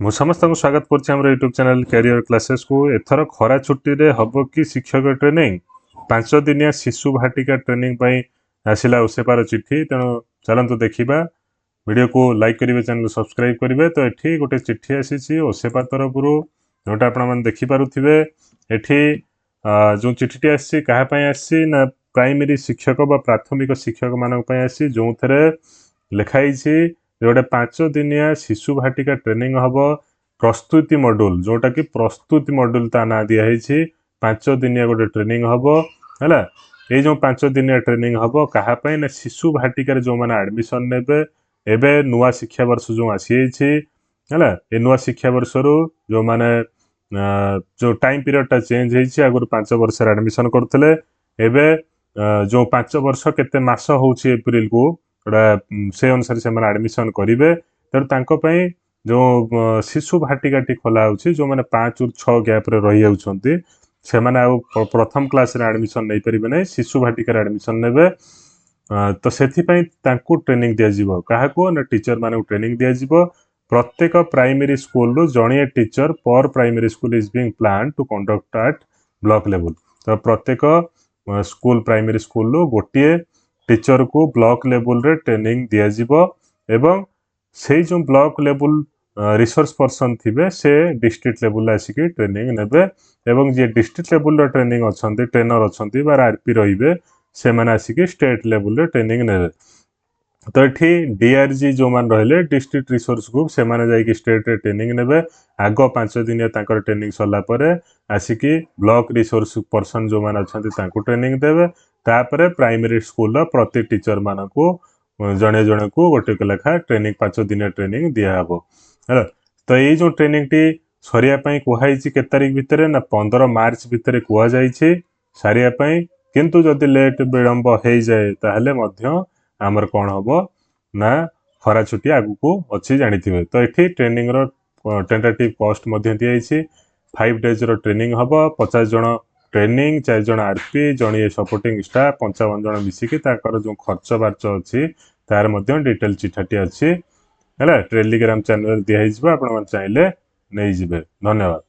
ମୁଁ ସମସ୍ତଙ୍କୁ ସ୍ୱାଗତ କରୁଛି ଆମର ୟୁଟ୍ୟୁବ୍ ଚ୍ୟାନେଲ୍ କ୍ୟାରିୟର କ୍ଲାसेସ୍କୁ। ଏଥର ଖରା ଛୁଟିରେ ହେବ କି ଶିକ୍ଷକ ଟ୍ରେନିଂ? 5 ଦିନିଆ ଶିଶୁ ଭାଟିକା ଟ୍ରେନିଂ ପାଇଁ ଆସିଲା ଓସେପାର ଚିଠି। ତେଣୁ ଚାଲନ୍ତୁ ଦେଖିବା। ଭିଡ଼ିଓକୁ ଲାଇକ୍ କରିବେ, ଚ୍ୟାନେଲ୍ ସବସ୍କ୍ରାଇବ୍ କରିବେ। ତ ଏଠି ଗୋଟେ ଚିଠି ଆସିଛି ଓସେପା ତରଫରୁ, ଯେଉଁଟା ଆପଣମାନେ ଦେଖିପାରୁଥିବେ। ଏଠି ଯେଉଁ ଚିଠିଟି ଆସିଛି କାହା ପାଇଁ ଆସିଛି ନା ପ୍ରାଇମେରୀ ଶିକ୍ଷକ ବା ପ୍ରାଥମିକ ଶିକ୍ଷକମାନଙ୍କ ପାଇଁ ଆସିଛି, ଯେଉଁଥିରେ ଲେଖା ହେଇଛି ଗୋଟେ 5 ଦିନିଆ ଶିଶୁ ଭାଟିକା ଟ୍ରେନିଂ ହବ। ପ୍ରସ୍ତୁତି ମଡ୍ୟୁଲ୍, जोटा कि प्रस्तुति मॉड्यूल ता ना दिया है। 5 दिनिया गोटे ट्रेनिंग हम है। ये जो 5 दिनिया ट्रेनिंग हम क्या ना शिशु भाटिकार जो मैंने एडमिशन ने एबे नुआ शिक्षा वर्ष जो आसी है ये नुआ शिक्षा वर्ष रु जो मैंने जो टाइम पीरियडटा चेंज होती आगुरी 5 वर्ष एडमिशन करते एबे जो 5 वर्ष केते मास होची एप्रिल को से अनुसार से एडमिशन करेंगे। तेणु तांको जो शिशु भाटिकाटी खोला होची जो मैंने 5 ରୁ 6 गैप रे रही जाउछंती से माने आ प्रथम क्लास रे एडमिशन नहीं परिबे नै, शिशु भाटिका एडमिशन नेबे। तो सेथि पई तांको ट्रेनिंग दिया जिवो। काहाको ना टीचर माने ट्रेनिंग दिया जिवो। प्रत्येक प्राइमरी स्कूल रो जणिए टीचर पर primary school is being plan to conduct at block level. तो प्रत्येक स्कूल प्राइमरी स्कूल रो गोटिए टीचर को ब्लॉक लेवल रे ट्रेनिंग दिया जिवो एवं से जो ब्लॉक लेवल रिसोर्स पर्सन थिबे से डिस्ट्रिक्ट लेवल आसिकी ट्रेनिंग नेबे एवं जे डिस्ट्रिक्ट लेवल रो ट्रेनिंग अछंती ट्रेनर अछंती बा आरपी रहिबे से माने आसिकी स्टेट लेवल रे ट्रेनिंग नेबे। तो एठी डीआरजी जो मान रहले डिस्ट्रिक्ट रिसोर्स ग्रुप से माने जाई कि स्टेट रे ट्रेनिंग नेबे। आगो 5 दिनिया तांकर ट्रेनिंग सरला परे आसिकी ब्लॉक रिसोर्स पर्सन जो मान अछंती तांको ट्रेनिंग देबे। तापरे प्राइमरी स्कूल रो प्रति टीचर मानकू जणे जणे को गोटे लेखा ट्रेनिंग 5 दिनिया ट्रेनिंग दिया हबो है। तो ये जो ट्रेनिंग टी सरिया पई कुहाई के तारीख भितर ना 15 मार्च भितर कुहा जाइछि सारिया पई, किंतु जदि लेट विलंब हो जाए ताहले मध्य आमर कोन हबो ना खरा छुट्टी आगु को अछि जानिथिबे। तो एठी ट्रेनिंग रो टेंटेटिव कॉस्ट मध्य दियाइछि। 5 डेज रो ट्रेनिंग हबो। 50 जण ट्रेनिंग, 4 जण आरपी, जणिए सपोर्टिंग स्टाफ, 55 जण मिसिकी ताकर जो खर्च बार्च अछि तार मध्य डिटेल चिठाटी अछि है। टेलीग्राम चैनल दिया आपन चाहिए नहीं जिबे। धन्यवाद।